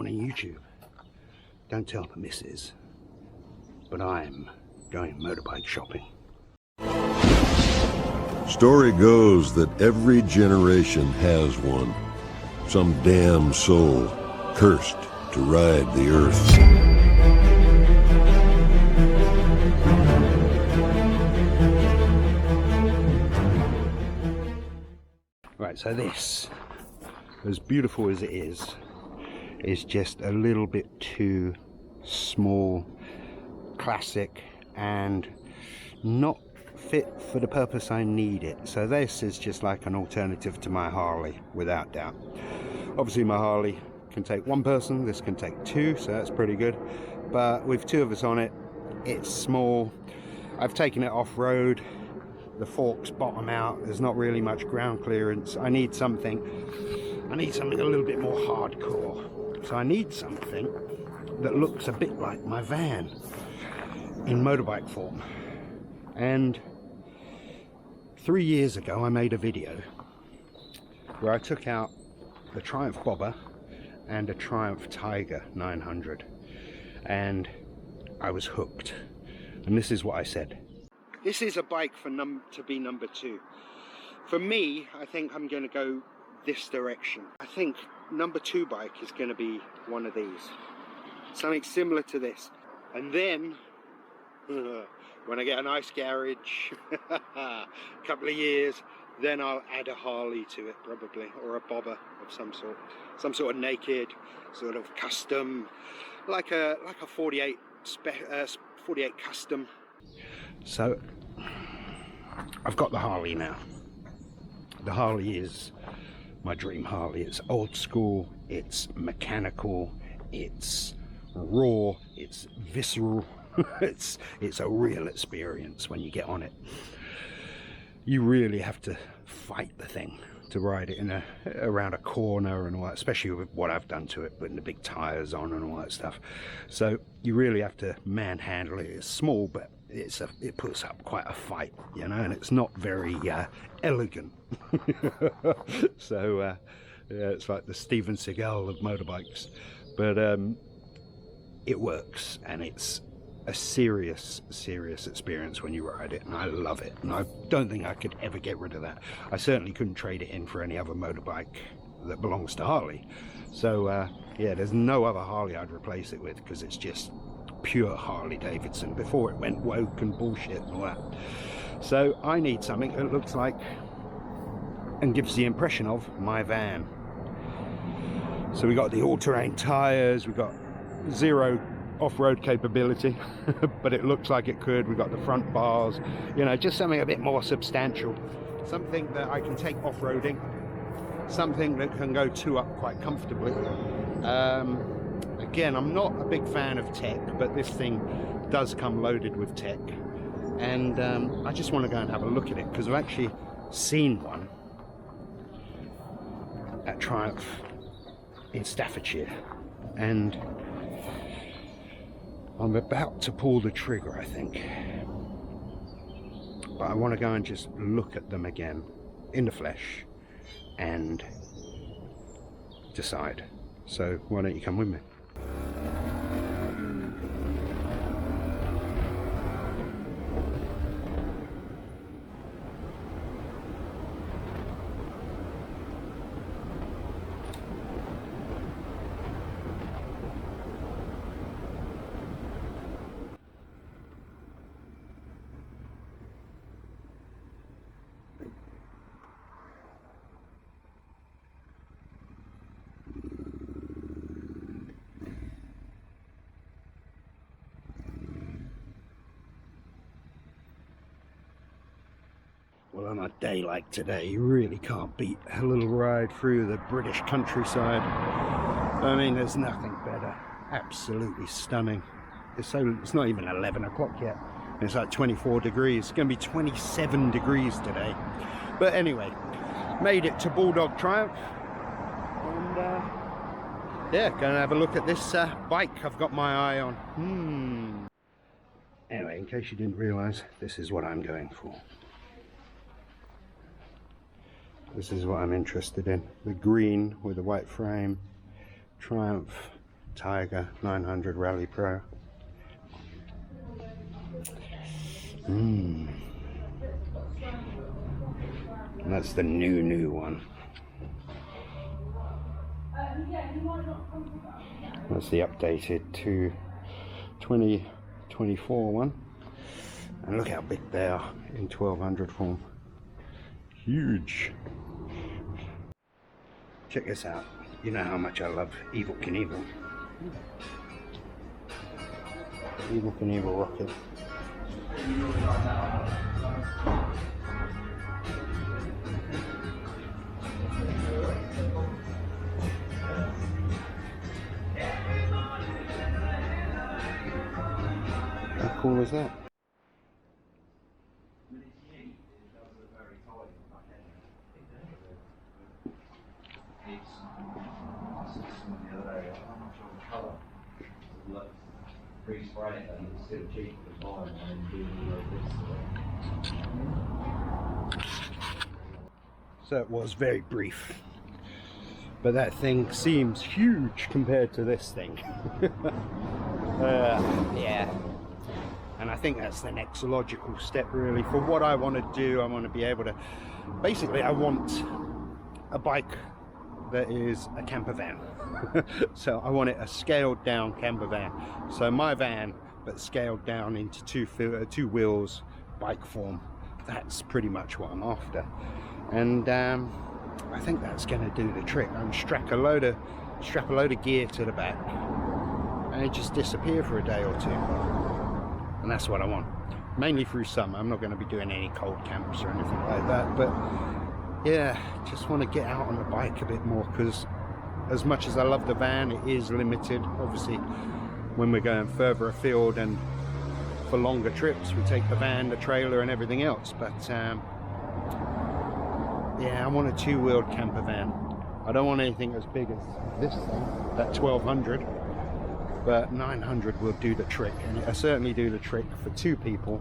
morning YouTube. Don't tell the missus, but I'm going motorbike shopping. Story goes that every generation has one. Some damn soul cursed to ride the earth. Right, so this, as beautiful as it is just a little bit too small, classic, and not fit for the purpose I need it. So this is just like an alternative to my Harley, without doubt. Obviously my Harley can take one person, this can take two, so that's pretty good. But with two of us on it, it's small. I've taken it off-road. The forks bottom out. There's not really much ground clearance. I need something a little bit more hardcore. So I need something that looks a bit like my van in motorbike form. And 3 years ago I made a video where I took out the Triumph Bobber and a Triumph Tiger 900, and I was hooked. And this is what I said: this is a bike to be number two. For me, I think I'm going to go this direction. I think number two bike is going to be one of these, something similar to this. And then when I get a nice garage, a couple of years, then I'll add a Harley to it probably, or a bobber of some sort of naked, sort of custom, like a 48 custom. So I've got the Harley now. The Harley is my dream Harley. It's old school, it's mechanical, it's raw, it's visceral. it's a real experience when you get on it. You really have to fight the thing to ride it around a corner and all that, especially with what I've done to it, putting the big tires on and all that stuff. So you really have to manhandle it. It's small, but it puts up quite a fight, you know, and it's not very elegant. So yeah, it's like the Steven Seagal of motorbikes, but it works, and it's a serious experience when you ride it, and I love it, and I don't think I could ever get rid of that. I certainly couldn't trade it in for any other motorbike that belongs to Harley. So yeah, there's no other Harley I'd replace it with, because it's just pure Harley Davidson before it went woke and bullshit and all that. So I need something that looks like and gives the impression of my van. So we got the all-terrain tires, we got zero off-road capability, but it looks like it could. We've got the front bars, you know, just something a bit more substantial, something that I can take off-roading, something that can go two up quite comfortably. Again, I'm not a big fan of tech, but this thing does come loaded with tech, and I just want to go and have a look at it, because I've actually seen one at Triumph in Staffordshire, and I'm about to pull the trigger, I think, but I want to go and just look at them again in the flesh and decide. So why don't you come with me? Well, on a day like today, you really can't beat a little ride through the British countryside. I mean, there's nothing better. Absolutely stunning. It's not even 11 o'clock yet. It's like 24 degrees. It's going to be 27 degrees today. But anyway, made it to Bulldog Triumph. And yeah, going to have a look at this bike I've got my eye on. Anyway, in case you didn't realise, this is what I'm going for. This is what I'm interested in. The green with the white frame. Triumph Tiger 900 Rally Pro. And that's the new one. That's the updated to 2024 one. And look how big they are in 1200 form. Huge. Check this out. You know how much I love Evel Knievel. Evel Knievel rocket. How cool is that? So it was very brief, but that thing seems huge compared to this thing. Yeah, and I think that's the next logical step really for what I want to do. I want to be able to, basically I want a bike that is a camper van. So I want it a scaled down camper van, so my van but scaled down into two wheels bike form. That's pretty much what I'm after, and I think that's going to do the trick. I'm strap a load of gear to the back and just disappear for a day or two, and that's what I want, mainly through summer. I'm not going to be doing any cold camps or anything like that, but yeah, just want to get out on the bike a bit more, because as much as I love the van, it is limited. Obviously, when we're going further afield and for longer trips, we take the van, the trailer and everything else. But yeah, I want a two-wheeled camper van. I don't want anything as big as this thing, that 1200, but 900 will do the trick, and it'll certainly do the trick for two people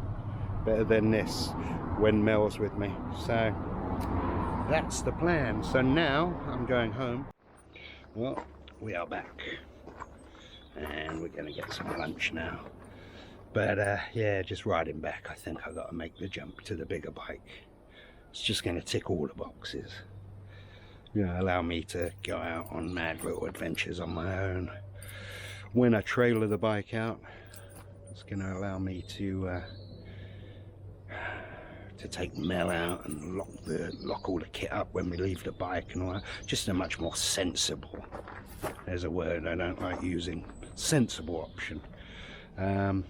better than this when Mel's with me. So that's the plan. So now I'm going home. Well, we are back and we're gonna get some lunch now, but yeah, just riding back, I think I got to make the jump to the bigger bike. It's just gonna tick all the boxes, you know, allow me to go out on mad little adventures on my own. When I trailer the bike out, it's gonna allow me to take Mel out and lock all the kit up when we leave the bike and all that. Just a much more sensible, there's a word I don't like using, sensible option. And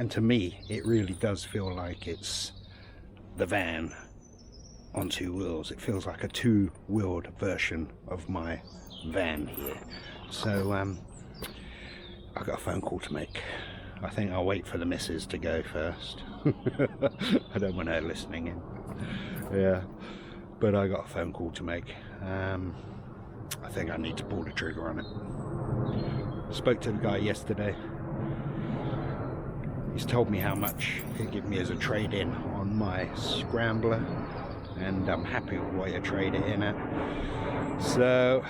to me, it really does feel like it's the van on two wheels. It feels like a two-wheeled version of my van here. So I've got a phone call to make. I think I'll wait for the missus to go first. I don't want her listening in. Yeah, but I got a phone call to make. I think I need to pull the trigger on it. Spoke to the guy yesterday. He's told me how much he'll give me as a trade-in on my Scrambler, and I'm happy with what you trade it in at. So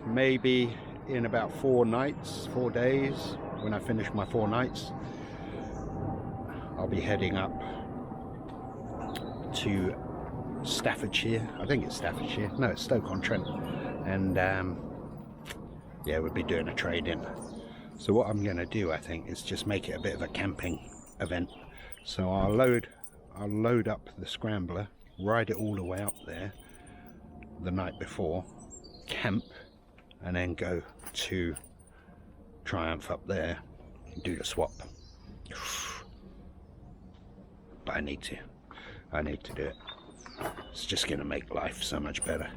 maybe in about 4 days, when I finish my 4 nights, I'll be heading up to Staffordshire. I think it's Staffordshire. No, it's Stoke-on-Trent. And yeah, we'll be doing a trade-in. So what I'm going to do, I think, is just make it a bit of a camping event. So I'll load up the Scrambler, ride it all the way up there the night before, camp, and then go to Triumph up there and do the swap. But I need to do it. It's just going to make life so much better.